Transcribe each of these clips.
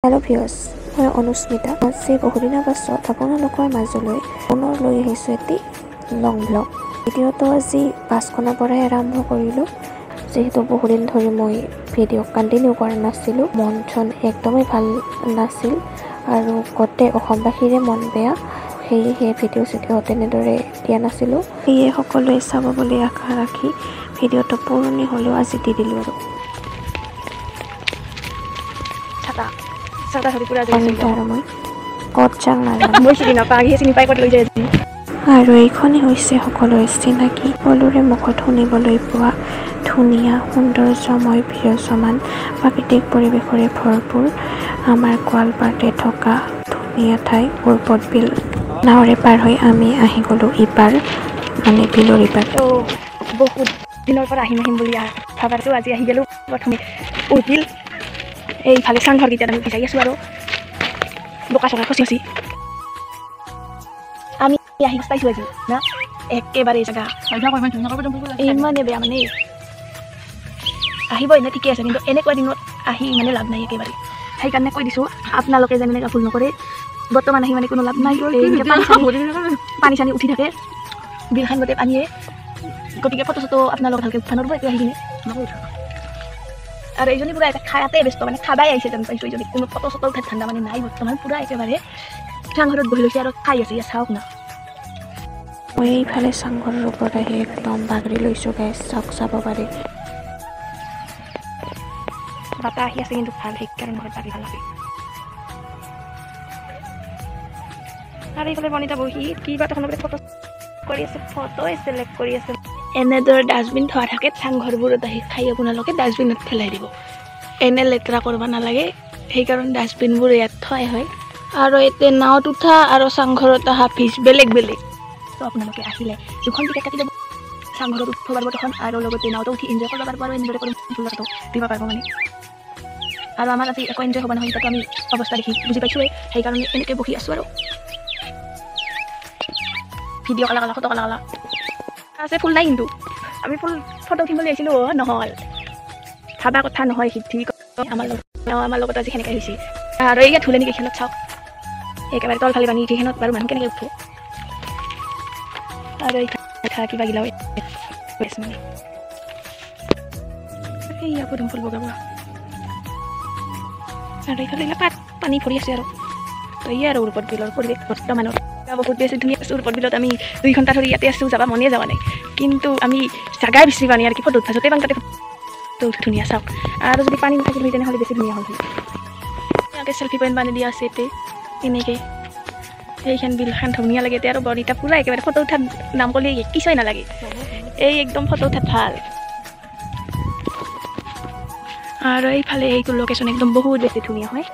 Hello' viewers, মই অনুস্মিতা। আজি বহুদিনৰ পাছত আপোনালোকৰ মাজলৈ পুনৰ লৈ আহিছোঁ এটি লং ব্লগ। ভিডিঅ'টো আজি 5খনৰ পৰাই আৰম্ভ কৰিলোঁ, যিহেতু বহুদিন ধৰি মই ভিডিঅ' কণ্টিনিউ কৰা নাছিলোঁ। মন চন একদমেই ভাল নাছিল আৰু গোটেই অসমবাসীৰে মন বেয়া, সেয়েহে ভিডিঅ' তেনেদৰে দিয়া নাছিলোঁ। সেয়ে সকলোৱে চাব বুলি আশা ৰাখি ভিডিঅ'টো পুৰণি হ'লেও আজি দি দিলোঁ আৰু মই ক'ত যাওঁ নাজানো। আৰু এইখনেই হৈছে সকলোৰে চিনাকি, সকলোৰে মুখত শুনিবলৈ পোৱা ধুনীয়া সৌন্দৰ্যময় বিৰাজমান প্ৰাকৃতিক পৰিৱেশৰে ভৰপূৰ আমাৰ গোৱালপাৰাতে থকা ধুনীয়া ঠাই উৰ্পদ বিল। নাৱেৰে পাৰ হৈ আমি আহি গ'লোঁ ইপাৰ, মানে বিলৰ ইপাৰ। বহুত দিনৰ পৰা আহিম বুলি ভাবাটো আজি আহি গ'লোঁ। প্ৰথমে উঠিল এইফালে চাংঘৰকেইটাত আমি বিচাৰি আছোঁ আৰু বোকা চকা খচি আমি আহি পাইছোঁ আজি না, একেবাৰে জেগা ইমানে বেয়া, মানে আহিব এনে ঠিকে আছে, কিন্তু এনেকুৱা দিনত আহি মানে লাভ নাই একেবাৰে। সেইকাৰণে কৈ দিছোঁ, আপোনালোকে যেন এনেকৈ ভুল নকৰে। বৰ্তমান আহি মানে কোনো লাভ নাই, পানী চানী উঠি থাকে বিলখন গোটেই পানীয়ে, গতিকে ফটো চটো আপোনালোকে ভালকৈ উঠা নৰব এতিয়া আহি কিনে। আৰু এইজনী পুৰা খায়াতে ব্যস্ত, মানে খাবাই আহিছে যেন পাইছোঁ। এইজনী কোনো ফটো চটো উঠাত ঠাণ্ডা মানে নাই বৰ্তমান, পুৰা একেবাৰে চাংঘৰত বহি লৈছে আৰু খাই আছে। চাওক না, মই এইফালে চাংঘৰৰ ওপৰত আহি একদম বাগৰি লৈছোঁ গাইছ, চাব পাৰি। বতাহ আহি আছে কিন্তু ভাল, সেইকাৰণে নহয় বাগৰি ভাল লাগে। আৰু এইফালে বনিতা বহি কিবা এটা ফটো কৰি আছে, ফটোৱে চিলেক্ট কৰি আছে। এনেদৰে ডাষ্টবিন থোৱা থাকে চাংঘৰবোৰত, আহি খাই আপোনালোকে ডাষ্টবিনত পেলাই দিব। এনে লেতেৰা কৰিব নালাগে, সেইকাৰণে ডাষ্টবিনবোৰ ইয়াত থোৱাই হয়। আৰু এতিয়া নাৱত উঠা আৰু চাংঘৰত অহা ফিজ বেলেগ বেলেগ। তো আপোনালোকে আহিলে দুখন টিকেট কাটি ল'ব, চাংঘৰত উঠিব পাৰিব তখন, আৰু লগতে নাওতো উঠি এনজয় কৰিব পাৰিব, আৰু এনেদৰে দিব পাৰিব মানে। আৰু আমাৰ আজি একো এনজয় হ'ব নহয়, এতিয়াতো আমি অৱস্থা দেখি বুজি পাইছোঁৱেই, সেইকাৰণে এনেকৈ বহি আছোঁ আৰু ভিডিঅ' কালা ফটো কালা আছে। ফুল নাই কিন্তু আমি ফুল ফটো উঠিম বুলি আহিছিলোঁ, নহ'ল। ভাবা কথা নহয়, সিদ্ধি আমাৰ লগত আজি সেনেকৈ হৈছে। আৰু এইয়া ধুলে নেকি খেলত, চাওক একেবাৰে তল ফালে পানী এইখনত বাৰু মানুহ কেনেকৈ উঠো। আৰু এই কিবা গিলাও মানে এইয়া পদুম ফুল বগা বগা, আৰু এইফালে পানী ভৰি আছে। আৰু তো ইয়ে আৰু উৰ্পদ বিলৰ পৰিৱেশ বৰ্তমানৰ বহুত বেছি ধুনীয়া আছে। উৰ্পদ বিলত আমি 2 ঘণ্টা ধৰি ইয়াতে আছোঁ, যাব মনে যোৱা নাই, কিন্তু আমি জাগাই বিচাৰি পোৱা নাই আৰু কি ফটো উঠা, য'তে পাং তাতে ধুনীয়া। চাওক, আৰু যদি পানী নাথাকিল হয় তেনেহ'লে বেছি ধুনীয়া হ'ল হয়। ইয়াতে চেল্ফি পইণ্ট বান্ধি দিয়া আছে এতে এনেকৈ, এইখন বিলখন ধুনীয়া লাগে। এতিয়া আৰু বনিতা পুৰা একেবাৰে ফটো উঠাত নাম ক'লে কিছুই নালাগে, এই একদম ফটো উঠাত ভাল। আৰু এইফালে এইটো লোকেশ্যন একদম বহুত বেছি ধুনীয়া হয়।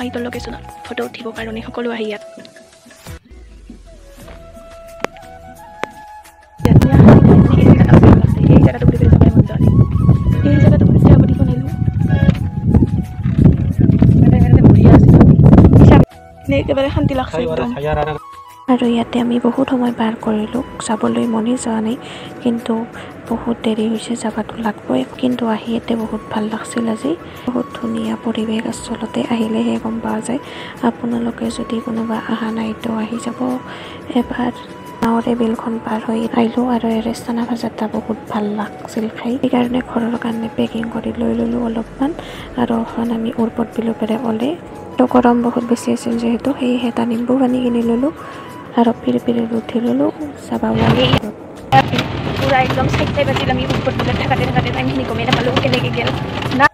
এইটো লোকেশ্যনত ফটো উঠিবৰ কাৰণে সকলো আহি ইয়াত একেবাৰে শান্তি লাগছে একদম। আৰু ইয়াতে আমি বহুত সময় পাৰ কৰিলোঁ, যাবলৈ মনে যোৱা নাই, কিন্তু বহুত দেৰি হৈছে, যাবতো লাগবই। কিন্তু আহি ইয়াতে বহুত ভাল লাগছিল আজি, বহুত ধুনীয়া পৰিৱেশ। আচলতে আহিলেহে গম পোৱা যায়। আপোনালোকে যদি কোনোবা অহা নাই তো আহি যাব এবাৰ। নাৱৰে বিলখন পাৰ হৈ আহিলোঁ, আৰু ৰেষ্টানা ভাজাটা বহুত ভাল লাগছিল খাই, সেইকাৰণে ঘৰৰ কাৰণে পেকিং কৰি লৈ ল'লোঁ অলপমান। আৰু এখন আমি উৰ্পদ বিলৰ পৰা ওলাই, তো গৰম বহুত বেছি আছিল যিহেতু, সেয়েহে এটা নিম্বু পানী কিনি ল'লোঁ আৰু পিৰি উঠি ল'লোঁ। চাবা পুৰা একদম 4 বাজিল, আমি উৰ্পদ বিলত থাকাতে টাইমখিনি গমেই নাপালোঁ কেনেকৈ গ'ল না।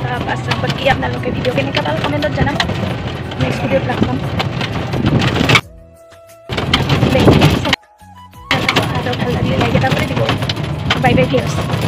তাৰপাছত বাকী আপোনালোকে ভিডিঅ' কেনেকৈ পালে কমেণ্টত জনাব, নেক্সট ভিডিঅ'ত লগ পাম। ভাল লাগিলে লাইক এটা কৰি দিব। Bye bye viewers.